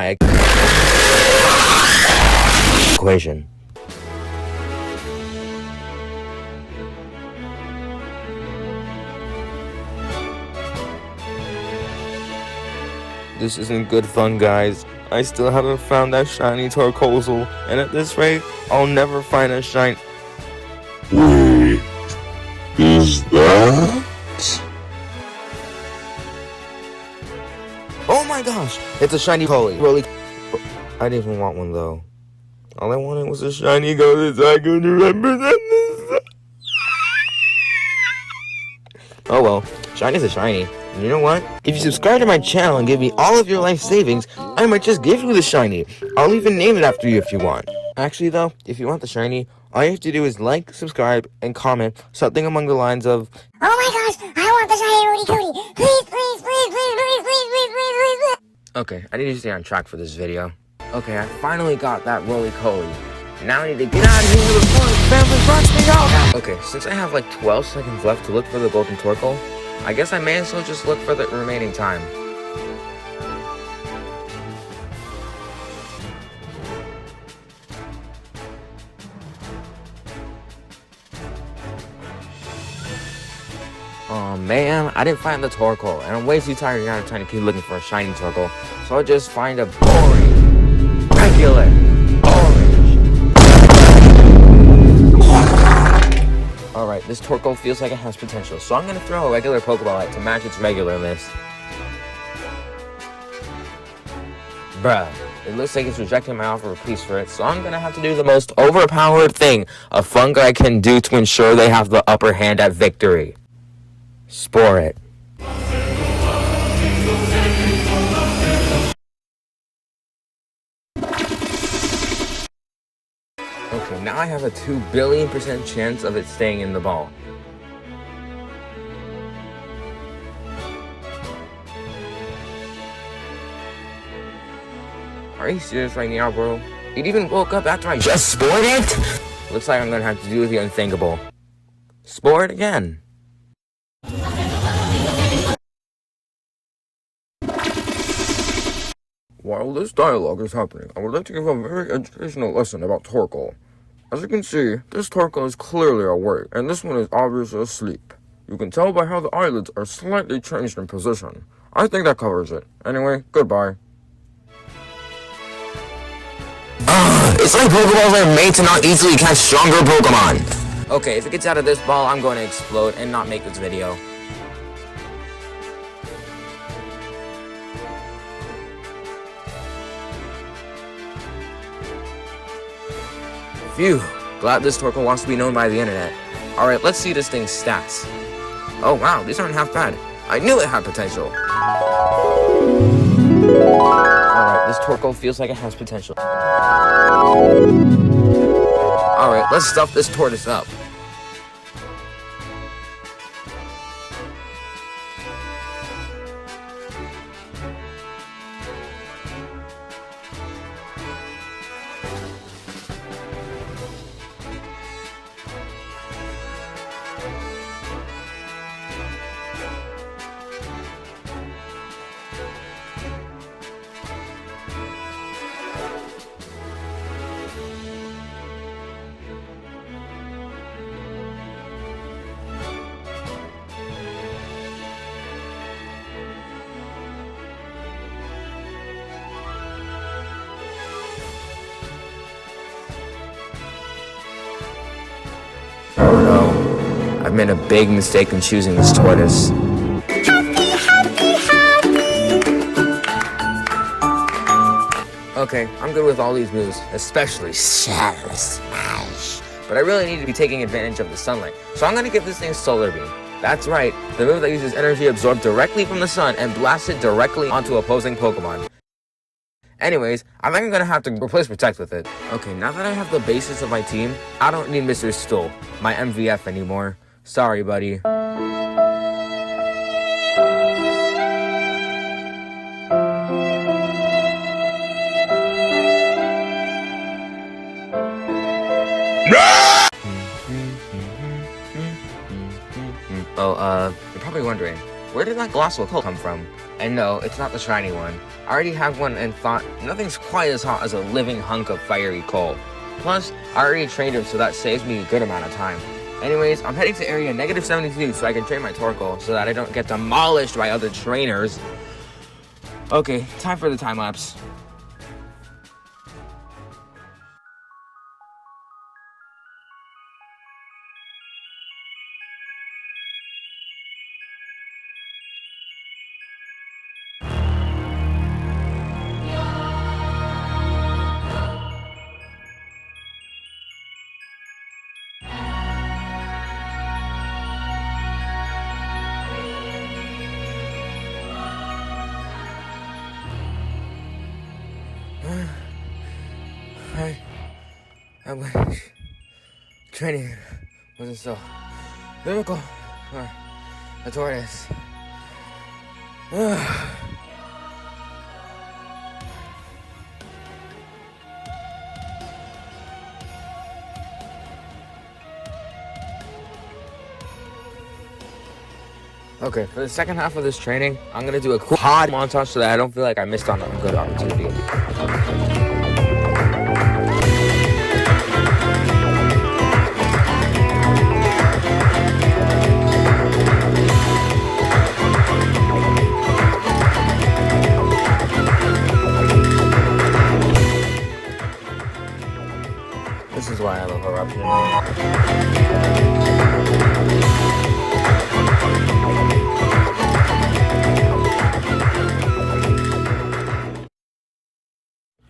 my equation. This isn't good fun, guys. I still haven't found that shiny Torkoal, and at this rate, I'll never find a shiny. Wait, is that? Oh my gosh, it's a shiny Coley. Really, I didn't even want one though. All I wanted was a shiny ghost so I could remember that. Oh well, shiny's a shiny. And you know what? If you subscribe to my channel and give me all of your life savings, I might just give you the shiny. I'll even name it after you if you want. Actually though, if you want the shiny, all you have to do is like, subscribe, and comment something among the lines of, "Oh my gosh, I want the shiny Rudy Cody! Please, please, please, please, please, please, please, please, please!" Okay, I need to stay on track for this video. Okay, I finally got that roly-poly. Now I need to get out of here before the family runs me out! Okay, since I have like 12 seconds left to look for the golden Torkoal, I guess I may as well just look for the remaining time. Oh man, I didn't find the Torkoal, and I'm way too tired now trying to keep looking for a shiny Torkoal, so I'll just find a boring, regular, orange. Alright, this Torkoal feels like it has potential, so I'm gonna throw a regular Pokeball at it to match its regularness. Bruh, it looks like it's rejecting my offer of peace for it, so I'm gonna have to do the most overpowered thing a Fungi can do to ensure they have the upper hand at victory. Spore it. Okay, now I have a 2 billion% chance of it staying in the ball. Are you serious right now, bro? It even woke up after I just spored it? Looks like I'm gonna have to do the unthinkable. Spore it again. While this dialogue is happening, I would like to give a very educational lesson about Torkoal. As you can see, this Torkoal is clearly awake, and this one is obviously asleep. You can tell by how the eyelids are slightly changed in position. I think that covers it. Anyway, goodbye. It's like Pokeballs are made to not easily catch stronger Pokemon. Okay, if it gets out of this ball, I'm going to explode and not make this video. Phew, glad this Torkoal wants to be known by the internet. Alright, let's see this thing's stats. Oh wow, these aren't half bad. I knew it had potential. Alright, this Torkoal feels like it has potential. Alright, let's stuff this tortoise up. Oh no, I've made a big mistake in choosing this tortoise. Okay, I'm good with all these moves, especially Shadow Smash. But I really need to be taking advantage of the sunlight, so I'm gonna give this thing Solar Beam. That's right, the move that uses energy absorbed directly from the sun and blasts it directly onto opposing Pokemon. Anyways, I think I'm gonna have to replace Protect with it. Okay, now that I have the basis of my team, I don't need Mr. Stool, my MVF anymore. Sorry, buddy. You're probably wondering, where did that Glossal Coat come from? And no, it's not the shiny one. I already have one and thought nothing's quite as hot as a living hunk of fiery coal. Plus, I already trained him, so that saves me a good amount of time. Anyways, I'm heading to area -72 so I can train my Torkoal so that I don't get demolished by other trainers. Okay, time for the time lapse. I wish training wasn't so difficult for a tortoise. Okay, for the second half of this training, I'm gonna do a cool hard montage so that I don't feel like I missed on a good opportunity. This is why I love Eruption.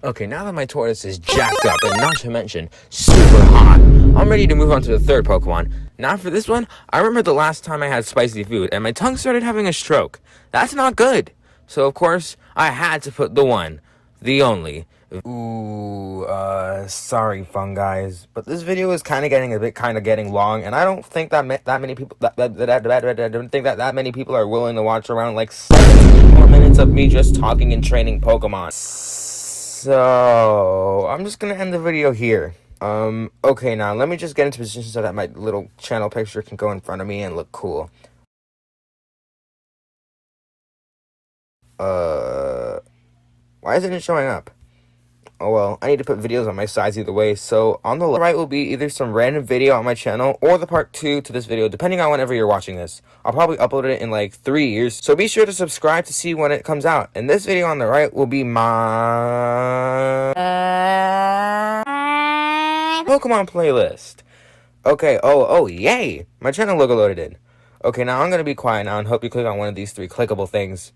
Okay, now that my tortoise is jacked up, and not to mention, super hot, I'm ready to move on to the third Pokemon. Now for this one, I remember the last time I had spicy food, and my tongue started having a stroke. That's not good. So of course, I had to put the one, the only. Ooh, sorry, Funguys, but this video is kind of getting long, and I don't think that many people I don't think that many people are willing to watch around like 7 more minutes of me just talking and training Pokemon. So I'm just gonna end the video here. Okay, now let me just get into position so that my little channel picture can go in front of me and look cool. Why isn't it showing up? Oh well, I need to put videos on my sides either way, so on the right will be either some random video on my channel or the part 2 to this video, depending on whenever you're watching this. I'll probably upload it in like 3 years, so be sure to subscribe to see when it comes out. And this video on the right will be my Pokemon playlist. Okay, oh, yay! My channel logo loaded in. Okay, now I'm gonna be quiet now and hope you click on one of these 3 clickable things.